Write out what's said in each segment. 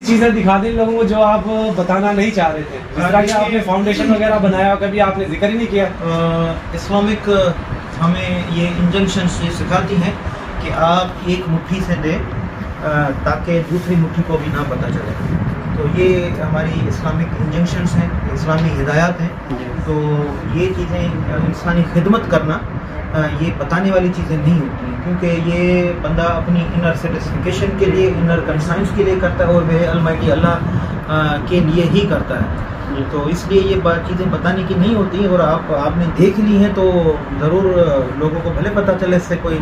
चीजें दिखा दें लोगों को जो आप बताना नहीं चाह रहे थे, जिस तरह कि आपने फाउंडेशन वगैरह बनाया, कभी आपने जिक्र ही नहीं किया। इस्लामिक हमें ये इंजंक्शन ये सिखाती हैं कि आप एक मुट्ठी से दें ताकि दूसरी मुट्ठी को भी ना पता चले। तो ये हमारी इस्लामिक इंजंक्शंस हैं, इस्लामी हिदायत हैं। तो ये चीज़ें इंसानी खिदमत करना ये बताने वाली चीज़ें नहीं होती हैं, क्योंकि ये बंदा अपनी इनर सेटिस्फिकेशन के लिए, इनर कंसाइंस के लिए करता है और वह अलमाइटी अल्लाह के लिए ही करता है। तो इसलिए ये चीज़ें बताने की नहीं होती हैं। और आपने देख ली हैं तो ज़रूर लोगों को भले पता चले, इससे कोई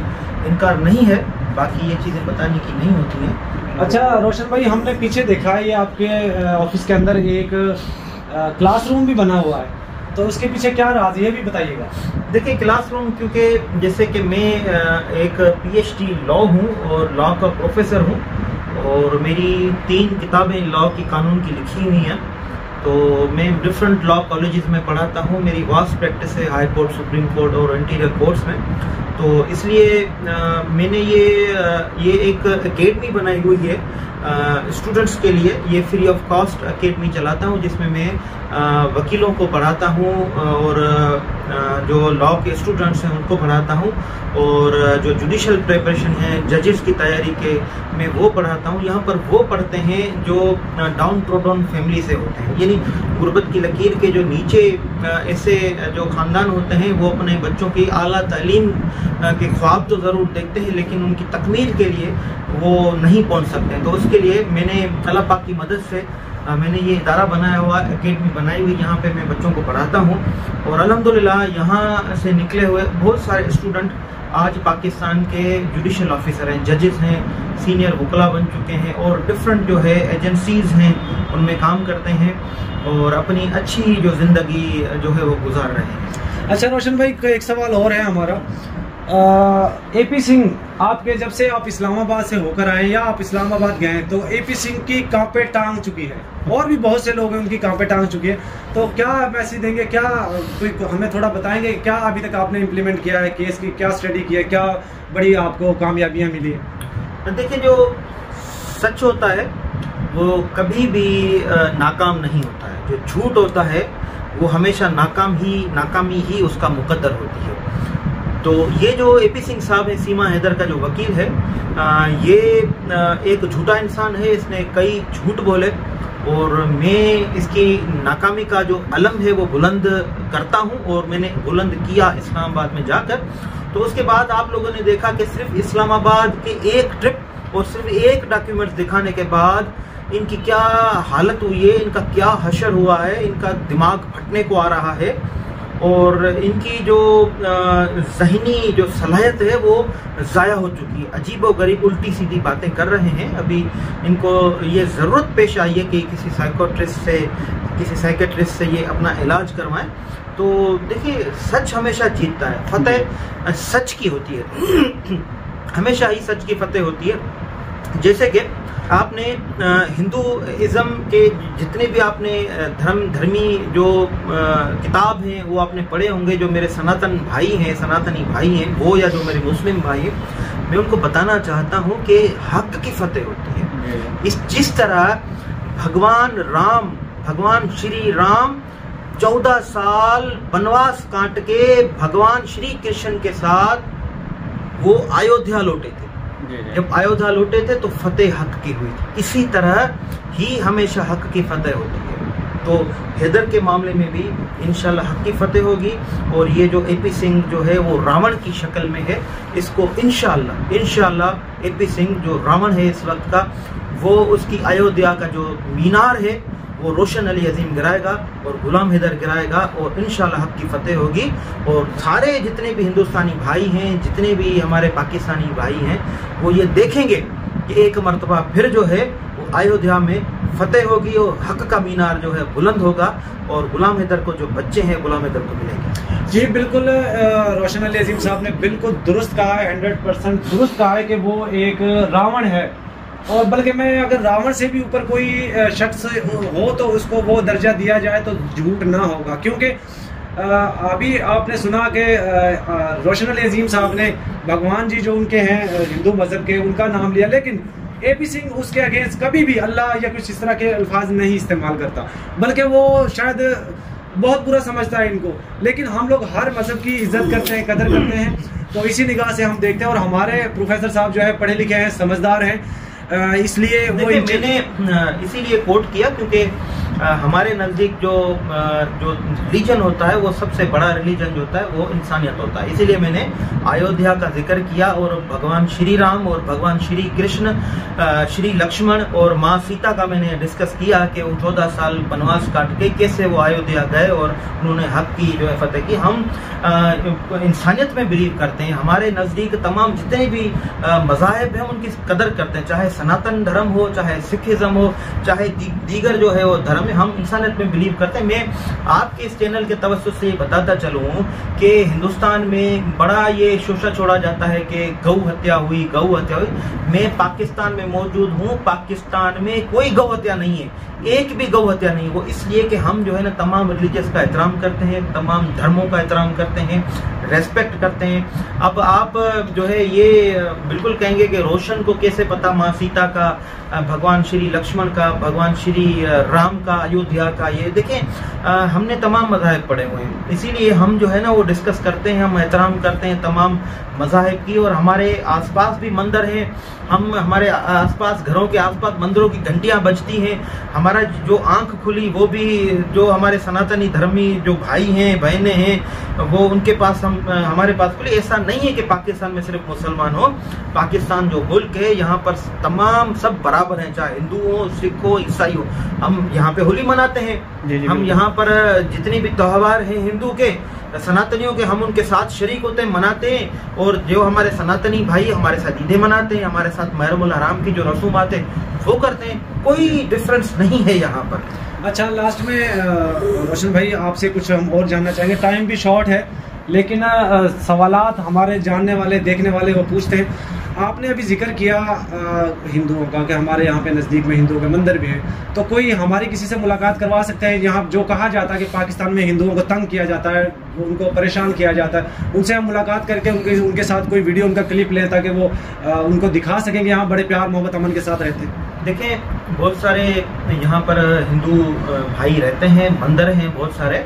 इनकार नहीं है, बाकी ये चीज़ें बताने की नहीं होती हैं। अच्छा रोशन भाई, हमने पीछे देखा है ये आपके ऑफिस के अंदर एक क्लासरूम भी बना हुआ है, तो उसके पीछे क्या राज है ये भी बताइएगा। देखिए क्लासरूम, क्योंकि जैसे कि मैं एक PhD लॉ हूँ और लॉ का प्रोफेसर हूँ, और मेरी 3 किताबें लॉ की कानून की लिखी हुई हैं। तो मैं डिफरेंट लॉ कॉलेजेस में पढ़ाता हूँ, मेरी वास्ट प्रैक्टिस है हाई कोर्ट, सुप्रीम कोर्ट और इंटीरियर कोर्ट्स में। तो इसलिए मैंने ये एक एकेडमी बनाई हुई है स्टूडेंट्स के लिए। ये फ्री ऑफ कॉस्ट एकेडमी चलाता हूँ, जिसमें मैं वकीलों को पढ़ाता हूँ और जो लॉ के स्टूडेंट्स हैं उनको पढ़ाता हूँ, और जो जुडिशल प्रिपरेशन है, जजेस की तैयारी के मैं वो पढ़ाता हूँ। यहाँ पर वो पढ़ते हैं जो डाउन ट्रोडन फैमिली से होते हैं, यानी गुर्बत की लकीर के जो नीचे ऐसे जो ख़ानदान होते हैं, वो अपने बच्चों की आला तालीम के ख्वाब तो ज़रूर देखते हैं, लेकिन उनकी तकमील के लिए वो नहीं पहुँच सकते। तो उसके लिए मैंने अल्लाह पाक की मदद से मैंने ये इदारा बनाया हुआ, एकेडमी बनाई हुई, यहाँ पे मैं बच्चों को पढ़ाता हूँ। और अल्हम्दुलिल्लाह यहाँ से निकले हुए बहुत सारे स्टूडेंट आज पाकिस्तान के जुडिशल ऑफिसर हैं, जजेस हैं, सीनियर वकला बन चुके हैं, और डिफरेंट जो है एजेंसीज़ हैं उनमें काम करते हैं और अपनी अच्छी जो ज़िंदगी जो है वो गुजार रहे हैं। अच्छा रोशन भाई, एक सवाल और है हमारा। AP सिंह, आपके जब से आप इस्लामाबाद से होकर आए या आप इस्लामाबाद गए, तो AP सिंह की कांपे टांग चुकी है, और भी बहुत से लोग हैं उनकी कांपे टांग चुकी है। तो क्या मैसेज देंगे, क्या कोई हमें थोड़ा बताएंगे, क्या अभी तक आपने इम्प्लीमेंट किया है, केस की क्या स्टडी की है, क्या बड़ी आपको कामयाबियाँ मिली है? देखिए, जो सच होता है वो कभी भी नाकाम नहीं होता है। जो झूठ होता है वो हमेशा नाकामी ही उसका मुकद्दर होती है। तो ये जो AP सिंह साहब है, सीमा हैदर का जो वकील है, ये एक झूठा इंसान है। इसने कई झूठ बोले और मैं इसकी नाकामी का जो अलम है वो बुलंद करता हूँ, और मैंने बुलंद किया इस्लामाबाद में जाकर। तो उसके बाद आप लोगों ने देखा कि सिर्फ इस्लामाबाद के एक ट्रिप और सिर्फ एक डॉक्यूमेंट्स दिखाने के बाद इनकी क्या हालत हुई है, इनका क्या हशर हुआ है, इनका दिमाग फटने को आ रहा है, और इनकी जो ज़हनी जो सलाहियत है वो ज़ाया हो चुकी है। अजीब व गरीब उल्टी सीधी बातें कर रहे हैं। अभी इनको ये ज़रूरत पेश आई है कि किसी साइकेट्रिस्ट से ये अपना इलाज करवाएं। तो देखिए, सच हमेशा जीतता है, फतेह सच की होती है, हमेशा ही सच की फतेह होती है। जैसे कि आपने हिंदुइज़्म के जितने भी आपने धर्मी जो किताब हैं वो आपने पढ़े होंगे। जो मेरे सनातनी भाई हैं वो, या जो मेरे मुस्लिम भाई हैं, मैं उनको बताना चाहता हूँ कि हक की फतेह होती है। जिस तरह भगवान श्री राम 14 साल वनवास काट के भगवान श्री कृष्ण के साथ वो अयोध्या लौटे थे। जब अयोध्या लौटे थे तो फतेह हक की हुई थी। इसी तरह ही हमेशा हक की फतेह होती है। तो हैदर के मामले में भी इंशाल्लाह हक की फतेह होगी। और ये जो AP सिंह जो है वो रावण की शक्ल में है, इसको इंशाल्लाह AP सिंह जो रावण है इस वक्त का, वो उसकी अयोध्या का जो मीनार है वो रोशन अली अजीम गिराएगा और गुलाम हैदर गिराएगा, और इंशाल्लाह हक की फतेह होगी। और सारे जितने भी हिंदुस्तानी भाई हैं, जितने भी हमारे पाकिस्तानी भाई हैं, वो ये देखेंगे कि एक मरतबा फिर जो है वो अयोध्या में फतेह होगी और हक का मीनार जो है बुलंद होगा, और गुलाम हैदर को जो बच्चे हैं गुलाम हैदर को मिलेंगे। जी बिल्कुल, रोशन अली अजीम साहब ने बिल्कुल दुरुस्त कहा है, 100% दुरुस्त कहा है कि वो एक रावण है। और बल्कि मैं अगर रावण से भी ऊपर कोई शख्स हो तो उसको वो दर्जा दिया जाए तो झूठ ना होगा। क्योंकि अभी आपने सुना कि रोशन अली अजीम साहब ने भगवान जी जो उनके हैं हिंदू मज़हब के, उनका नाम लिया, लेकिन AP सिंह उसके अगेंस्ट कभी भी अल्लाह या कुछ इस तरह के अल्फाज नहीं इस्तेमाल करता, बल्कि वो शायद बहुत बुरा समझता है इनको। लेकिन हम लोग हर मजहब की इज्जत करते हैं, कदर करते हैं, तो इसी निगाह से हम देखते हैं। और हमारे प्रोफेसर साहब जो है पढ़े लिखे हैं, समझदार हैं, इसलिए वो मैंने इसीलिए कोट किया क्योंकि हमारे नज़दीक जो रिलीजन होता है वो सबसे बड़ा रिलीजन जो होता है वो इंसानियत होता है। इसीलिए मैंने अयोध्या का जिक्र किया और भगवान श्री राम और भगवान श्री कृष्ण, श्री लक्ष्मण और माँ सीता का मैंने डिस्कस किया कि वो 14 साल वनवास काट के कैसे वो अयोध्या गए और उन्होंने हक की जो है फतेह की। हम इंसानियत में बिलीव करते हैं। हमारे नज़दीक तमाम जितने भी मज़ाहिब हैं उनकी कदर करते हैं, चाहे सनातन धर्म हो, चाहे सिखिज्म हो, चाहे दीगर जो है वो धर्म, हम इंसानियत में बिलीव करते हैं। मैं आपके इस चैनल के तवज्जुह से बताता चलूं कि हिंदुस्तान में बड़ा ये शोषा छोड़ा जाता है कि गौ हत्या हुई, गौ हत्या हुई। मैं पाकिस्तान में मौजूद हूं, पाकिस्तान में कोई गौ हत्या नहीं है, एक भी गौ हत्या नहीं। वो इसलिए कि हम जो है ना तमाम रिलीजियस का एहतराम करते हैं, तमाम धर्मों का एहतराम करते हैं, रेस्पेक्ट करते हैं। अब आप जो है ये बिल्कुल कहेंगे कि रोशन को कैसे पता माँ सीता का, भगवान श्री लक्ष्मण का, भगवान श्री राम का, अयोध्या का। ये देखें हमने तमाम मज़ाहिब पढ़े हुए हैं, इसीलिए हम जो है ना वो डिस्कस करते हैं, हम एहतराम करते हैं तमाम मज़ाहिब की। और हमारे आसपास भी मंदिर हैं, हम हमारे आसपास घरों के आसपास मंदिरों की घंटियां बजती हैं। हमारा जो आंख खुली वो भी जो हमारे सनातनी धर्मी जो भाई हैं, बहनें हैं, वो उनके पास हमारे पास खुली। ऐसा नहीं है कि पाकिस्तान में सिर्फ मुसलमान हो, पाकिस्तान जो मुल्क है यहाँ पर तमाम सब बराबर हैं, चाहे हिंदू हो, सिख हो, ईसाई हो। हम यहाँ पे होली मनाते हैं, हम यहाँ पर जितने भी त्योहार हैं हिंदू के, सनातनियों के, हम उनके साथ शरीक होते हैं, मनाते हैं। और जो हमारे सनातनी भाई हमारे साथ ईदें मनाते हैं, हमारे साथ महरमुल हराम की जो रसूमात है वो करते हैं, कोई डिफरेंस नहीं है यहाँ पर। अच्छा, लास्ट में रोशन भाई आपसे कुछ हम और जानना चाहेंगे, टाइम भी शॉर्ट है, लेकिन सवालात हमारे जानने वाले, देखने वाले वो पूछते हैं। आपने अभी जिक्र किया हिंदुओं का कि हमारे यहाँ पे नज़दीक में हिंदुओं के मंदिर भी हैं, तो कोई हमारी किसी से मुलाकात करवा सकते हैं? यहाँ जो कहा जाता है कि पाकिस्तान में हिंदुओं को तंग किया जाता है, उनको परेशान किया जाता है, उनसे हम मुलाकात करके उनके साथ कोई वीडियो, उनका क्लिप लें ताकि वो उनको दिखा सकें कि यहाँ बड़े प्यार मोहब्बत अमन के साथ रहते हैं। देखें बहुत सारे यहाँ पर हिंदू भाई रहते हैं, मंदिर हैं बहुत सारे,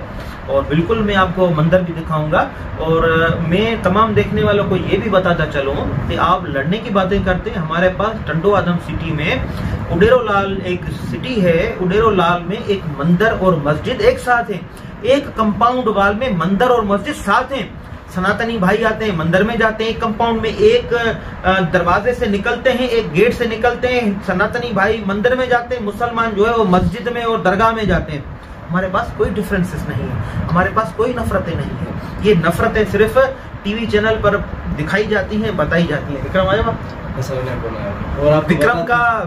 और बिल्कुल मैं आपको मंदिर भी दिखाऊंगा। और मैं तमाम देखने वालों को ये भी बताता चलूँ कि आप लड़ने की बातें करते हैं, हमारे पास टंडो आदम सिटी में उडेरोलाल एक सिटी है, उडेरोलाल में एक मंदिर और मस्जिद एक साथ है, एक कंपाउंड वाल में मंदिर और मस्जिद साथ हैं। सनातनी भाई आते हैं, मंदिर में जाते हैं, कंपाउंड में एक दरवाजे से निकलते हैं, एक गेट से निकलते हैं। सनातनी भाई मंदिर में जाते हैं, मुसलमान जो है वो मस्जिद में और दरगाह में जाते हैं। हमारे पास कोई डिफरेंसेस नहीं है, हमारे पास कोई नफरतें नहीं है। ये नफरतें सिर्फ टीवी चैनल पर दिखाई जाती हैं, बताई जाती हैं। विक्रम आया और आप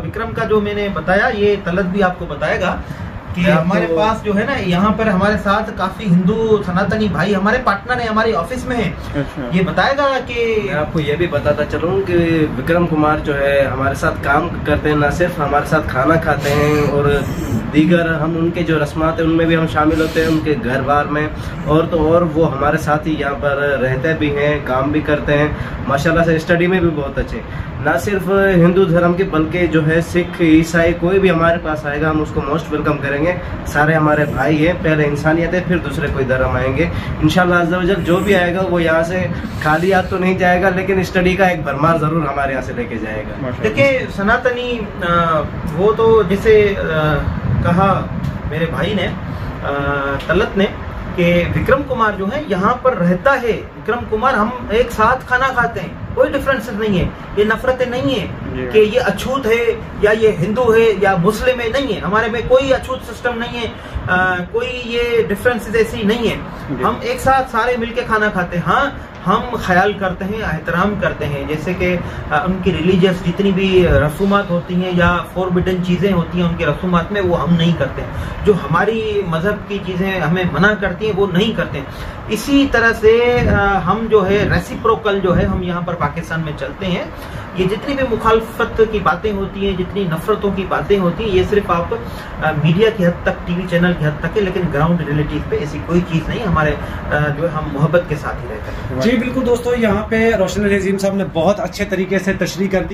विक्रम का जो मैंने बताया, ये तलत भी आपको बताएगा कि हमारे पास जो है ना यहाँ पर हमारे साथ काफी हिंदू सनातनी भाई हमारे पार्टनर है, हमारे ऑफिस में है। अच्छा। ये बताएगा कि मैं आपको ये भी बताता चलूँ कि विक्रम कुमार जो है हमारे साथ काम करते हैं, न सिर्फ हमारे साथ खाना खाते हैं और दीगर हम उनके जो रस्मात है उनमें भी हम शामिल होते हैं, उनके घर बार में। और तो और वो हमारे साथ ही यहाँ पर रहते भी हैं, काम भी करते हैं, माशाल्लाह से स्टडी में भी बहुत अच्छे। ना सिर्फ हिंदू धर्म के बल्कि जो है सिख, ईसाई, कोई भी हमारे पास आएगा हम उसको मोस्ट वेलकम करेंगे। सारे हमारे भाई हैं, पहले इंसानियत है फिर दूसरे कोई धर्म आएंगे। इंशाल्लाह अज़्ज़ा वजल जो भी आएगा वो यहाँ से खाली हाथ तो नहीं जाएगा, लेकिन स्टडी का एक भरमार जरूर हमारे यहाँ से लेके जाएगा। देखिए सनातनी वो तो जैसे कहा मेरे भाई ने, तलत ने, कि विक्रम कुमार जो है यहाँ पर रहता है। विक्रम कुमार हम एक साथ खाना खाते हैं, कोई डिफरेंसेस नहीं है, ये नफरतें नहीं है कि ये अछूत है या ये हिंदू है या मुस्लिम है, नहीं है। हमारे में कोई अछूत सिस्टम नहीं है, कोई ये डिफरेंसेस ऐसी नहीं है। हम एक साथ सारे मिलके खाना खाते हैं। हाँ, हम ख्याल करते हैं, एहतराम करते हैं, जैसे कि उनकी रिलीजियस जितनी भी रसूमात होती हैं या फॉरबिडन चीज़ें होती हैं उनके रसूमात में, वो हम नहीं करते। जो हमारी मज़हब की चीज़ें हमें मना करती हैं वो नहीं करते। इसी तरह से हम जो है रेसिप्रोकल जो है हम यहाँ पर पाकिस्तान में चलते हैं। ये जितनी भी मुखालफत की बातें होती हैं, जितनी नफरतों की बातें होती हैं, ये सिर्फ आप मीडिया की हद तक, टीवी चैनल की हद तक है, लेकिन ग्राउंड रियलिटी पे ऐसी कोई चीज़ नहीं। हमारे जो है हम मोहब्बत के साथ ही रहते हैं। जी बिल्कुल दोस्तों, यहाँ पे रोशन अली अजीम साहब ने बहुत अच्छे तरीके से तशरीह कर दी।